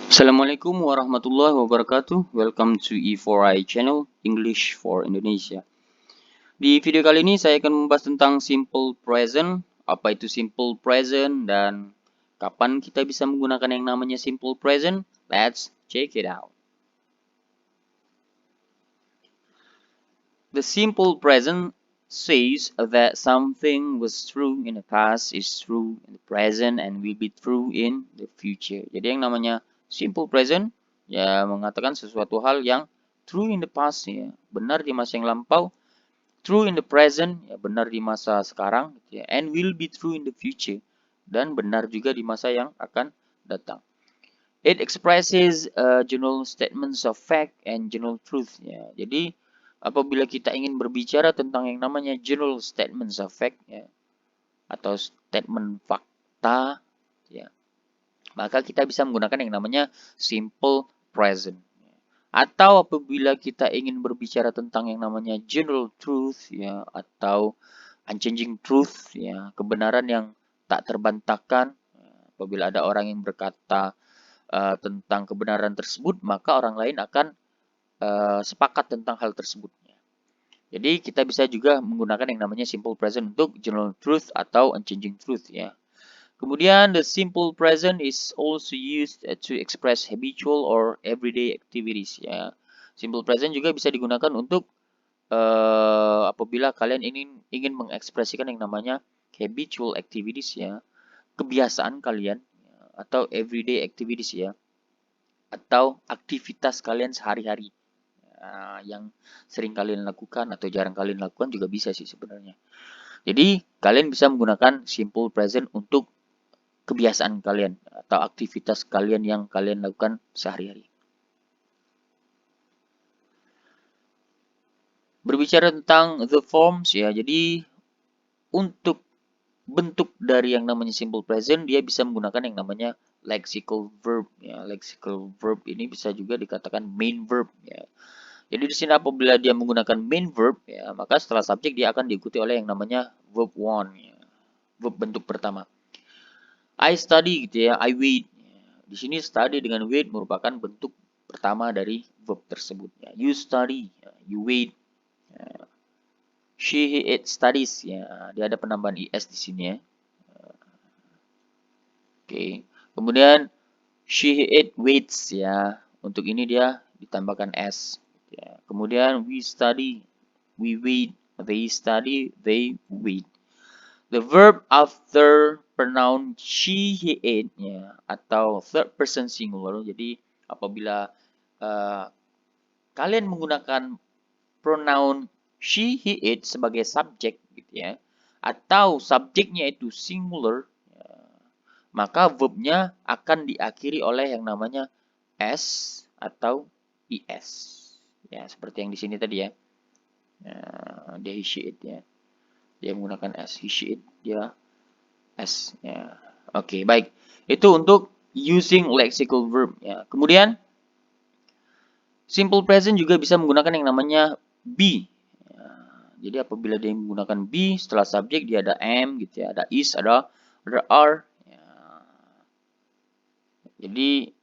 Assalamualaikum warahmatullahi wabarakatuh. Welcome to E4I channel English for Indonesia. Di video kali ini saya akan membahas tentang simple present, apa itu simple present dan kapan kita bisa menggunakan yang namanya simple present. Let's check it out. The simple present says that something was true in the past, is true in the present, and will be true in the future. Jadi yang namanya simple present ya mengatakan sesuatu hal yang true in the past ya, benar di masa yang lampau, true in the present ya benar di masa sekarang gitu ya, and will be true in the future dan benar juga di masa yang akan datang. It expresses general statements of fact and general truth ya. Jadi apabila kita ingin berbicara tentang yang namanya general statements of fact ya, atau statement fakta ya, maka kita bisa menggunakan yang namanya simple present. Atau apabila kita ingin berbicara tentang yang namanya general truth ya, atau unchanging truth ya, kebenaran yang tak terbantahkan. Apabila ada orang yang berkata tentang kebenaran tersebut, maka orang lain akan sepakat tentang hal tersebut. Jadi kita bisa juga menggunakan yang namanya simple present untuk general truth atau unchanging truth ya. Kemudian the simple present is also used to express habitual or everyday activities ya. Simple present juga bisa digunakan untuk apabila kalian ingin mengekspresikan yang namanya habitual activities ya, kebiasaan kalian ya, atau everyday activities ya, atau aktivitas kalian sehari-hari. Yang sering kalian lakukan atau jarang kalian lakukan juga bisa sih sebenarnya. Jadi kalian bisa menggunakan simple present untuk kebiasaan kalian atau aktivitas kalian yang kalian lakukan sehari-hari. Berbicara tentang the forms ya, jadi untuk bentuk dari yang namanya simple present dia bisa menggunakan yang namanya lexical verb ya. Lexical verb ini bisa juga dikatakan main verb ya. Jadi di sini apabila dia menggunakan main verb ya, maka setelah subjek dia akan diikuti oleh yang namanya verb one ya. Verb bentuk pertama. I study gitu ya, I wait. Di sini study dengan wait merupakan bentuk pertama dari verb tersebut ya. You study, you wait. Ya. She, he, it studies ya. Dia ada penambahan is di sini ya. Oke. Kemudian she, he, it waits ya. Untuk ini dia ditambahkan s. Ya. Kemudian we study, we wait, they study, they wait. The verb after pronoun she, he, it ya, atau third person singular. Jadi apabila kalian menggunakan pronoun she, he, it sebagai subjek gitu ya, atau subjeknya itu singular, ya, maka verbnya akan diakhiri oleh yang namanya s atau is. Ya, seperti yang di sini tadi ya. Dia he, she, it ya. Dia menggunakan s, he, she, it, dia s ya. Oke, baik. Itu untuk using lexical verb ya. Kemudian simple present juga bisa menggunakan yang namanya be. Ya, jadi apabila dia menggunakan be setelah subjek dia ada am gitu ya, ada is, ada are. Ya. Jadi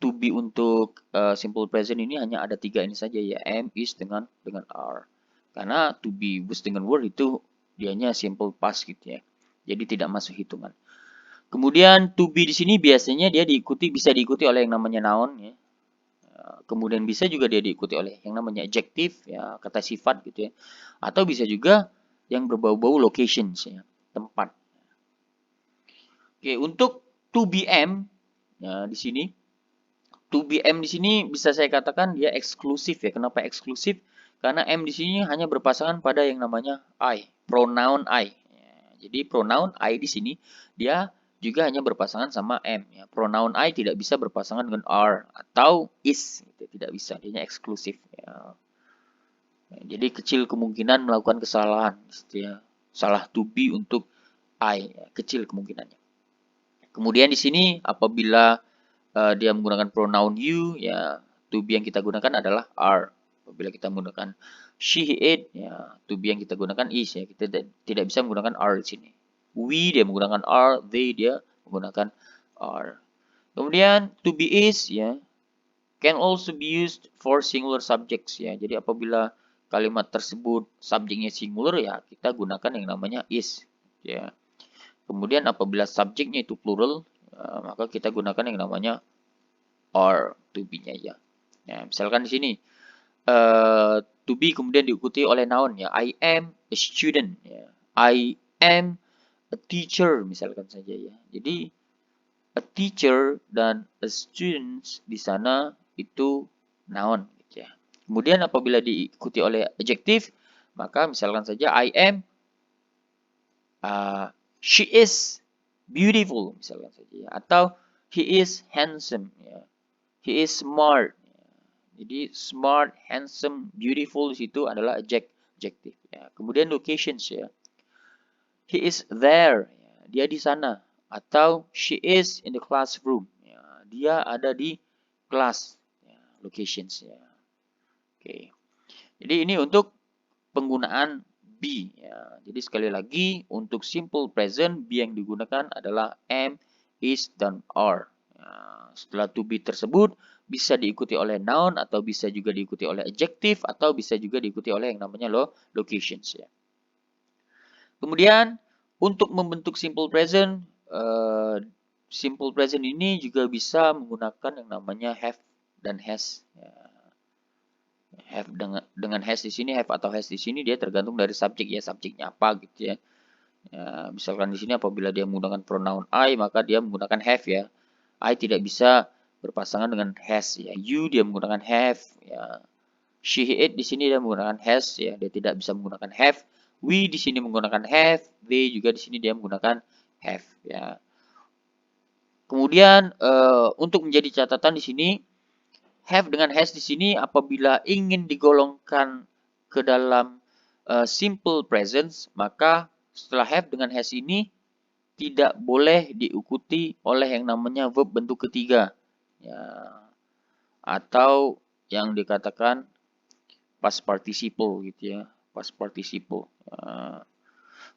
to be untuk simple present ini hanya ada 3 ini saja ya, am, is dengan are. Karena to be was dengan were itu dianya simple past gitu ya. Jadi tidak masuk hitungan. Kemudian to be di sini biasanya dia bisa diikuti oleh yang namanya noun ya. Kemudian bisa juga dia diikuti oleh yang namanya adjective ya, kata sifat gitu ya. Atau bisa juga yang berbau-bau locations ya, tempat. Oke, untuk to be am ya di sini to be am di sini bisa saya katakan dia eksklusif ya. Kenapa eksklusif? Karena am di sini hanya berpasangan pada yang namanya I, pronoun I. Ya, jadi pronoun I di sini dia juga hanya berpasangan sama am. Ya. Pronoun I tidak bisa berpasangan dengan are atau is, gitu. Tidak bisa, dia eksklusif. Ya. Jadi kecil kemungkinan melakukan kesalahan, gitu ya. Salah to be untuk I, ya. Kecil kemungkinannya. Kemudian di sini apabila dia menggunakan pronoun you, ya to be yang kita gunakan adalah are. Apabila kita menggunakan she, he, it, ya to be yang kita gunakan is ya. Kita tidak bisa menggunakan are di sini. We dia menggunakan are, they dia menggunakan are. Kemudian to be is ya can also be used for singular subjects ya. Jadi apabila kalimat tersebut subjeknya singular ya kita gunakan yang namanya is ya. Kemudian apabila subjeknya itu plural maka kita gunakan yang namanya are to be-nya ya. Ya, misalkan di sini to be kemudian diikuti oleh noun ya. I am a student ya. I am a teacher misalkan saja ya. Jadi a teacher dan a student di sana itu noun gitu ya. Kemudian apabila diikuti oleh adjective maka misalkan saja I am she is beautiful misalkan saja ya. Atau he is handsome ya. He is smart. Jadi smart, handsome, beautiful di situ adalah adjective ya. Kemudian locations ya. He is there, ya. Dia di sana. Atau she is in the classroom, ya. Dia ada di kelas, ya. Locations ya. Oke. Jadi ini untuk penggunaan be ya. Jadi sekali lagi untuk simple present be yang digunakan adalah am, is dan are. Ya, setelah to be tersebut bisa diikuti oleh noun atau bisa juga diikuti oleh adjective atau bisa juga diikuti oleh yang namanya locations ya. Kemudian untuk membentuk simple present ini juga bisa menggunakan yang namanya have dan has. Ya. Have dengan has di sini, have atau has di sini dia tergantung dari subjek ya, subjeknya apa gitu ya. Ya, misalkan di sini apabila dia menggunakan pronoun I maka dia menggunakan have ya. I tidak bisa berpasangan dengan has ya. You dia menggunakan have ya. She, he, it di sini dia menggunakan has ya. Dia tidak bisa menggunakan have. We di sini menggunakan have. They juga di sini dia menggunakan have ya. Kemudian untuk menjadi catatan di sini have dengan has di sini apabila ingin digolongkan ke dalam simple presence maka setelah have dengan has ini tidak boleh diikuti oleh yang namanya verb bentuk ketiga ya atau yang dikatakan past participle gitu ya, past participle.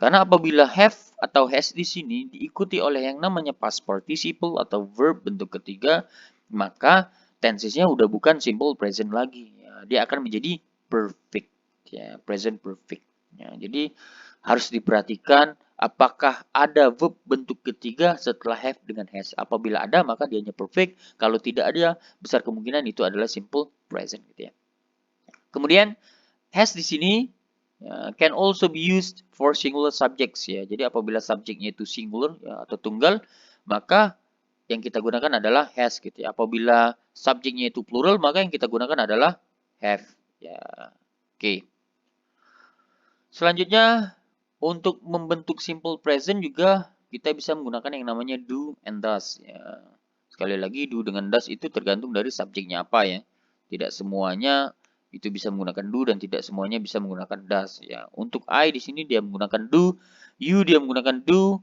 Karena apabila have atau has di sini diikuti oleh yang namanya past participle atau verb bentuk ketiga, maka tensesnya udah bukan simple present lagi. Ya, dia akan menjadi perfect, ya, present perfect. Ya, jadi harus diperhatikan apakah ada verb bentuk ketiga setelah have dengan has. Apabila ada, maka dianya perfect. Kalau tidak ada, besar kemungkinan itu adalah simple present, gitu ya. Kemudian has di sini can also be used for singular subjects ya. Jadi apabila subjeknya itu singular ya, atau tunggal, maka yang kita gunakan adalah has gitu ya. Apabila subjeknya itu plural, maka yang kita gunakan adalah have ya. Oke. Selanjutnya untuk membentuk simple present juga kita bisa menggunakan yang namanya do and does ya. Sekali lagi do dengan does itu tergantung dari subjeknya apa ya. Tidak semuanya itu bisa menggunakan do dan tidak semuanya bisa menggunakan does ya. Untuk I di sini dia menggunakan do, you dia menggunakan do,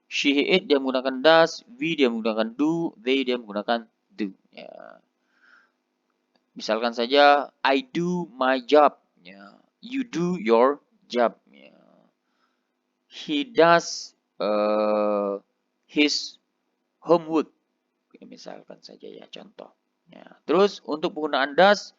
she, he, it dia menggunakan does, we dia menggunakan do, they dia menggunakan do ya. Misalkan saja I do my job ya. You do your job ya. He does his homework misalkan saja ya contoh. Ya. Terus untuk penggunaan does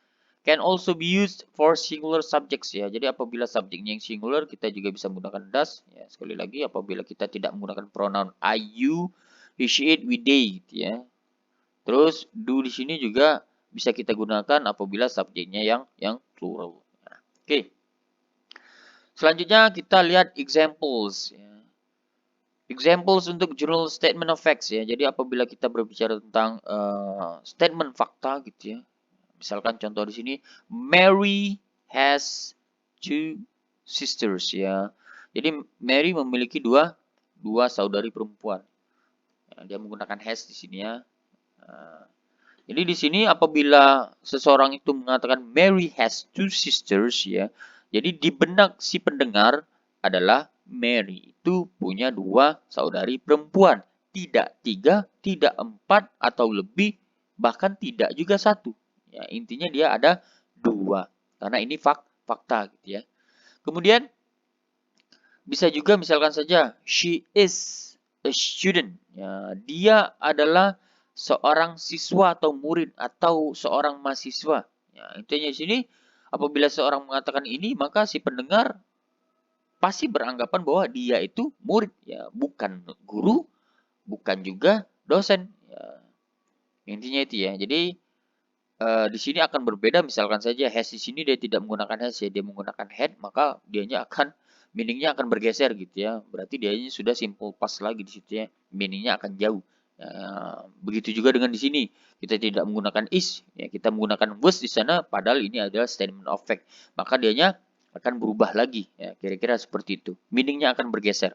can also be used for singular subjects ya. Jadi apabila subjeknya yang singular kita juga bisa menggunakan does ya. Sekali lagi apabila kita tidak menggunakan pronoun I, you, he, she, it, we, they gitu ya. Terus do di sini juga bisa kita gunakan apabila subjeknya yang plural. Nah, oke. Selanjutnya kita lihat examples ya. Examples untuk general statement of facts ya. Jadi apabila kita berbicara tentang statement fakta gitu ya. Misalkan contoh di sini Mary has two sisters ya. Jadi Mary memiliki dua saudari perempuan. Ya, dia menggunakan has di sini ya. Jadi di sini apabila seseorang itu mengatakan Mary has two sisters ya. Jadi di benak si pendengar adalah Mary itu punya dua saudari perempuan. Tidak tiga, tidak empat atau lebih, bahkan tidak juga satu. Ya, intinya dia ada dua. Karena ini fakta gitu ya. Kemudian bisa juga misalkan saja she is a student. Ya, dia adalah seorang siswa atau murid atau seorang mahasiswa. Ya, intinya di sini apabila seorang mengatakan ini, maka si pendengar pasti beranggapan bahwa dia itu murid, ya, bukan guru, bukan juga dosen. Ya, intinya itu ya. Jadi di sini akan berbeda, misalkan saja has di sini dia tidak menggunakan has ya, dia menggunakan had, maka dianya akan meaningnya akan bergeser gitu ya. Berarti dianya sudah simple past lagi di situ ya. Meaningnya akan jauh. Ya, begitu juga dengan di sini. Kita tidak menggunakan is, ya, kita menggunakan was di sana padahal ini adalah statement of fact. Maka dianya akan berubah lagi ya, kira-kira seperti itu. Meaningnya akan bergeser.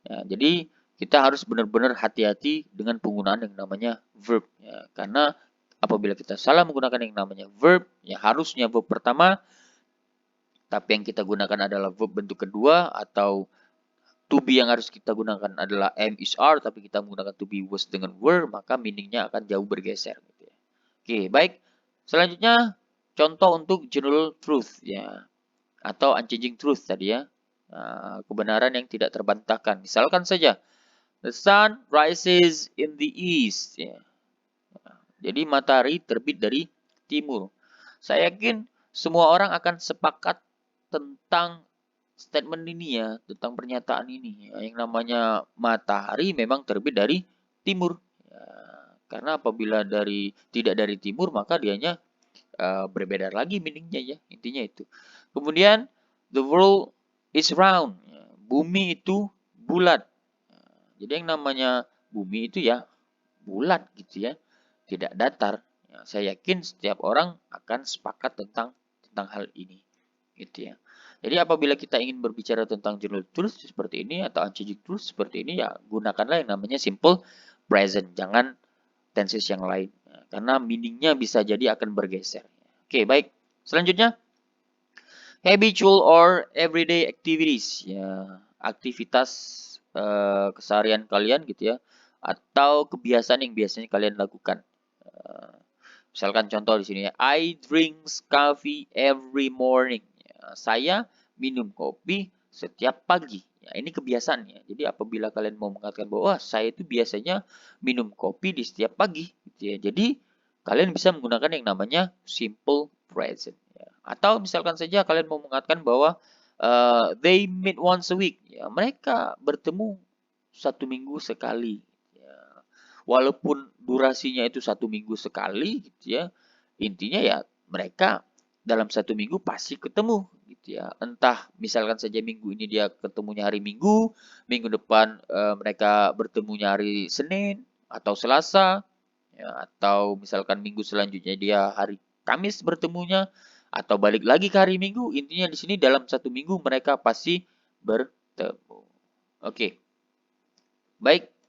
Ya, jadi kita harus benar-benar hati-hati dengan penggunaan yang namanya verb ya, karena apabila kita salah menggunakan yang namanya verb, ya harusnya verb pertama, tapi yang kita gunakan adalah verb bentuk kedua, atau to be yang harus kita gunakan adalah am, is, are, tapi kita menggunakan to be, was dengan were, maka meaningnya akan jauh bergeser. Gitu ya. Oke, baik. Selanjutnya, contoh untuk general truth, ya, atau unchanging truth tadi ya, kebenaran yang tidak terbantahkan. Misalkan saja, the sun rises in the east, ya. Jadi matahari terbit dari timur. Saya yakin semua orang akan sepakat tentang statement ini ya, tentang pernyataan ini. Ya, yang namanya matahari memang terbit dari timur. Ya, karena apabila tidak dari timur, maka dianya berbeda lagi meaningnya ya, intinya itu. Kemudian the world is round. Ya, bumi itu bulat. Ya, jadi yang namanya bumi itu ya bulat gitu ya, tidak datar. Ya, saya yakin setiap orang akan sepakat tentang hal ini, gitu ya. Jadi apabila kita ingin berbicara tentang general truth seperti ini atau unchanging truth seperti ini, ya gunakanlah yang namanya simple present, jangan tenses yang lain, ya, karena meaningnya bisa jadi akan bergeser. Oke, baik. Selanjutnya, habitual or everyday activities, ya aktivitas keseharian kalian gitu ya, atau kebiasaan yang biasanya kalian lakukan. Misalkan contoh di sini ya, I drink coffee every morning. Ya, saya minum kopi setiap pagi. Ya, ini kebiasaannya. Jadi apabila kalian mau mengatakan bahwa saya itu biasanya minum kopi di setiap pagi, gitu ya. Jadi kalian bisa menggunakan yang namanya simple present. Ya. Atau misalkan saja kalian mau mengatakan bahwa they meet once a week. Ya, mereka bertemu 1 minggu sekali. Walaupun durasinya itu 1 minggu sekali gitu ya, intinya ya mereka dalam 1 minggu pasti ketemu gitu ya. Entah misalkan saja minggu ini dia ketemunya hari Minggu, minggu depan mereka bertemunya hari Senin atau Selasa, ya, atau misalkan minggu selanjutnya dia hari Kamis bertemunya, atau balik lagi ke hari Minggu. Intinya di sini dalam 1 minggu mereka pasti bertemu. Oke, baik.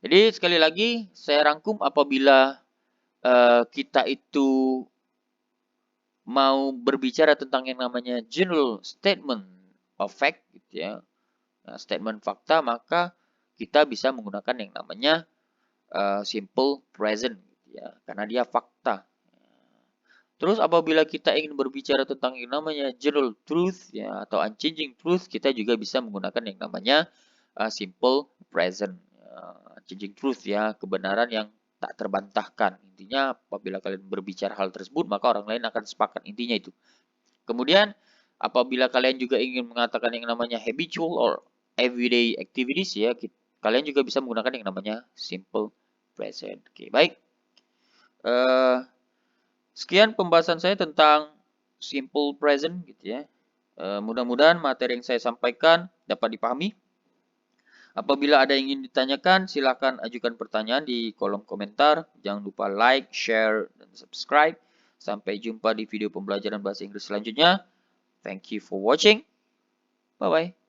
Jadi sekali lagi saya rangkum, apabila kita itu mau berbicara tentang yang namanya general statement of fact gitu ya, statement fakta, maka kita bisa menggunakan yang namanya simple present gitu ya, karena dia fakta. Terus apabila kita ingin berbicara tentang yang namanya general truth ya atau unchanging truth, kita juga bisa menggunakan yang namanya simple present. Unchanging truth ya, kebenaran yang tak terbantahkan. Intinya apabila kalian berbicara hal tersebut, maka orang lain akan sepakat. Intinya itu. Kemudian apabila kalian juga ingin mengatakan yang namanya habitual or everyday activities ya, kalian juga bisa menggunakan yang namanya simple present. Oke, baik. Sekian pembahasan saya tentang simple present gitu ya. Mudah-mudahan materi yang saya sampaikan dapat dipahami. Apabila ada yang ingin ditanyakan, silakan ajukan pertanyaan di kolom komentar. Jangan lupa like, share, dan subscribe. Sampai jumpa di video pembelajaran bahasa Inggris selanjutnya. Thank you for watching. Bye-bye.